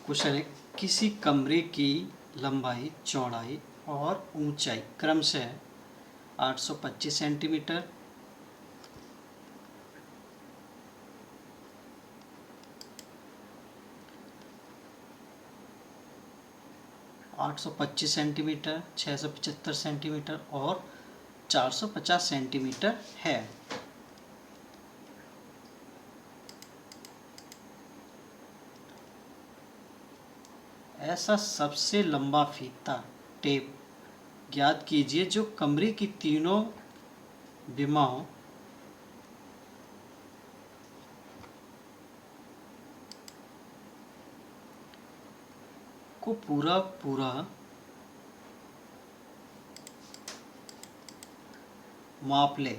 Question है, किसी कमरे की लंबाई, चौड़ाई और ऊंचाई क्रमशः 825 सेंटीमीटर, 825 सेंटीमीटर, 675 सेंटीमीटर और 450 सेंटीमीटर है। ऐसा सबसे लंबा फीता टेप ज्ञात कीजिए जो कमरे की तीनों विमाओं को पूरा पूरा माप ले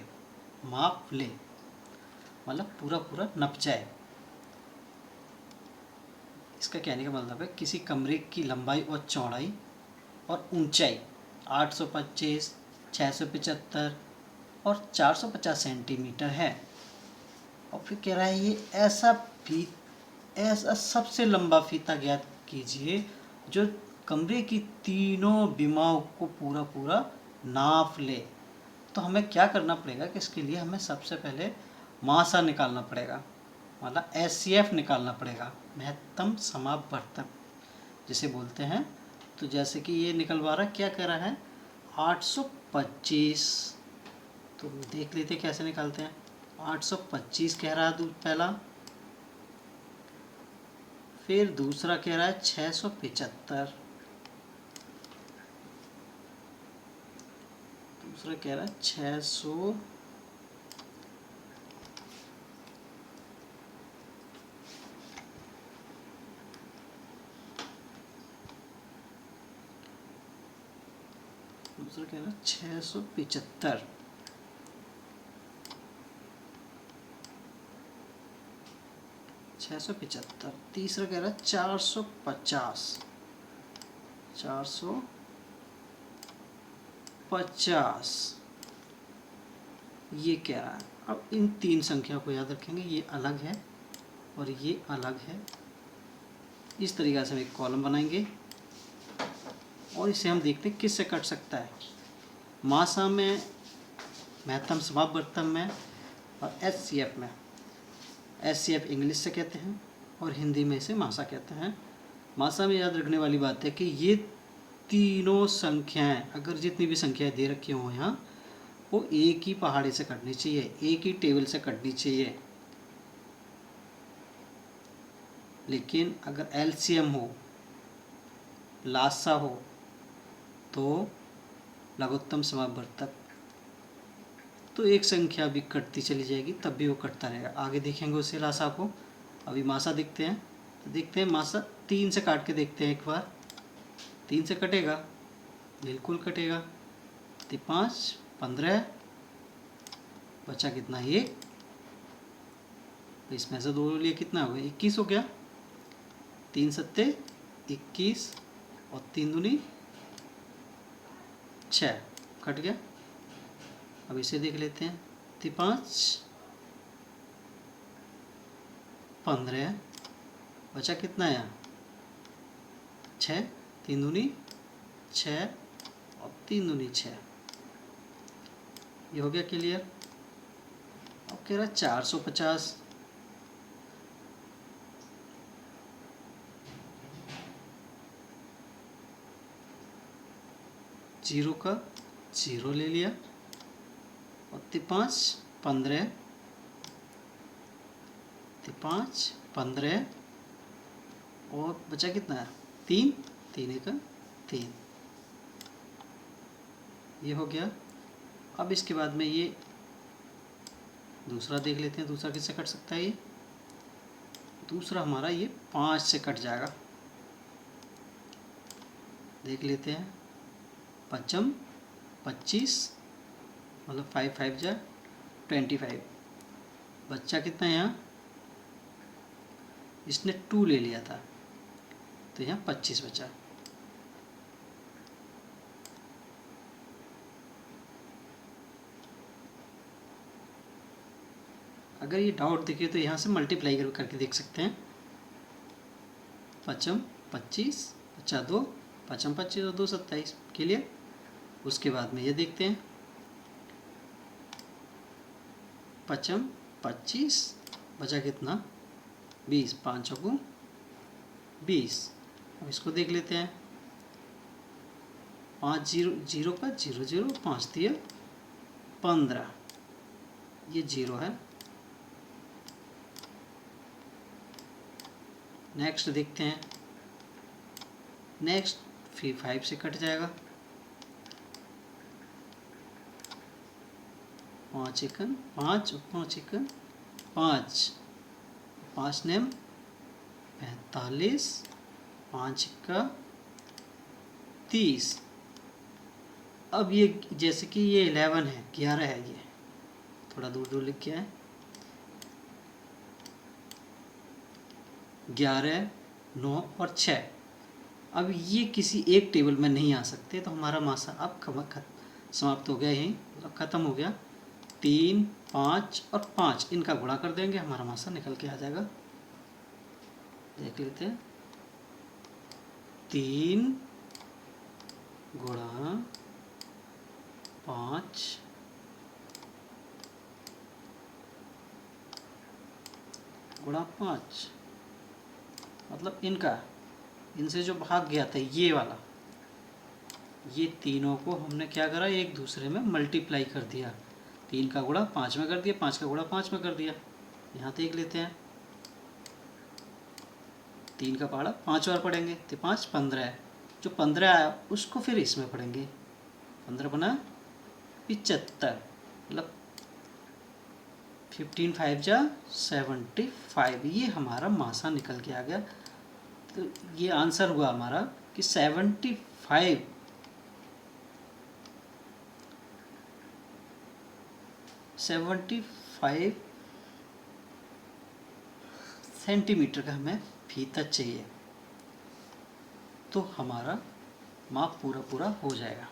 मतलब पूरा पूरा नप जाए। इसका कहने का मतलब है किसी कमरे की लंबाई और चौड़ाई और ऊंचाई 825, 675 और 450 सेंटीमीटर है। और फिर कह रहा है ये ऐसा सबसे लंबा फीता ज्ञात कीजिए जो कमरे की तीनों विमाओं को पूरा पूरा नाप ले। तो हमें क्या करना पड़ेगा कि इसके लिए हमें सबसे पहले मासा निकालना पड़ेगा, मतलब SCF निकालना पड़ेगा, महत्तम समापवर्तक जिसे बोलते हैं। तो जैसे कि ये निकलवा रहा, क्या कह रहा है 825, तो देख लेते कैसे निकालते हैं। 825 कह रहा है पहला, फिर दूसरा कह रहा है 675, दूसरा कह रहा है 600, दूसरा कह रहा है 675, तीसरा कह रहा है 450, 450 ये कह रहा है। अब इन तीन संख्या को याद रखेंगे, ये अलग है और ये अलग है। इस तरीक़ा से हम एक कॉलम बनाएंगे और इसे हम देखते हैं किससे कट सकता है, मासा में, महत्तम समापवर्तक में और SCF में। SCF इंग्लिश से कहते हैं और हिंदी में इसे मासा कहते हैं। मासा में याद रखने वाली बात है कि ये तीनों संख्याएं, अगर जितनी भी संख्याएं दे रखी हों यहाँ, वो एक ही पहाड़े से कटनी चाहिए, एक ही टेबल से कटनी चाहिए। लेकिन अगर LCM हो, लासा हो, तो लघुत्तम समापवर्तक, तो एक संख्या भी कटती चली जाएगी, तब भी वो कटता रहेगा। आगे देखेंगे उसे लासा को। अभी मासा देखते हैं, तो देखते हैं मासा 3 से काट के देखते हैं एक बार। 3 से कटेगा, बिल्कुल कटेगा। 5, 15, बचा कितना, 1। इसमें से 2 लिए कितना हो गया, 21 हो गया। 3 सत्ते 21 और 3 दूनी 6, कट गया। अब इसे देख लेते हैं। 5, 15, बचा कितना है, 6, 3 दूनी 6 और 3 दूनी 6। ये हो गया क्लियर। अब कह रहा है 450, जीरो का 0 ले लिया और 5, 15, 5, 15 और बचा कितना है, 3, 3 का 3। ये हो गया। अब इसके बाद में ये दूसरा देख लेते हैं, दूसरा किससे कट सकता है। ये दूसरा हमारा ये 5 से कट जाएगा। देख लेते हैं। 5 25, मतलब 5 5 जा 25। बच्चा कितना है यहाँ, इसने 2 ले लिया था, तो यहाँ 25 बचा। अगर ये डाउट दिखे तो यहाँ से मल्टीप्लाई करके देख सकते हैं। 5 25, 50 2, 5 25 और 2 27। क्लियर। उसके बाद में ये देखते हैं 5 25, बचा कितना 20, 5 चौको 20। अब इसको देख लेते हैं 5 0 0 का 0 0, 5 दिया 15, ये 0 है। नेक्स्ट देखते हैं, नेक्स्ट फिर 5 से कट जाएगा, 5 एकन 5 और 5 एकन 5, 5 नेम 45, 5 का 30। अब ये जैसे कि ये 11 है, 11 है, ये थोड़ा दूर दूर लिख के है, 11 9 और 6। अब ये किसी एक टेबल में नहीं आ सकते, तो हमारा मासा अब समाप्त हो गया, यहीं मतलब ख़त्म हो गया। 3 5 और 5 इनका गुणा कर देंगे, हमारा मासा निकल के आ जाएगा। देख लेते हैं 3 गुणा 5 गुणा 5, मतलब इनसे जो भाग गया था ये वाला, ये तीनों को हमने क्या करा, एक दूसरे में मल्टीप्लाई कर दिया। 3 का गुणा 5 में कर दिया, 5 का गुणा 5 में कर दिया। यहाँ देख लेते हैं 3 का पहाड़ा 5 बार पढ़ेंगे तो 5 15 है, जो 15 आया उसको फिर इसमें पढ़ेंगे, 15 बना 75, मतलब 15 5 जा 75। ये हमारा मासा निकल के आ गया। तो ये आंसर हुआ हमारा कि 75 सेंटीमीटर का हमें फीता चाहिए, तो हमारा माप पूरा हो जाएगा।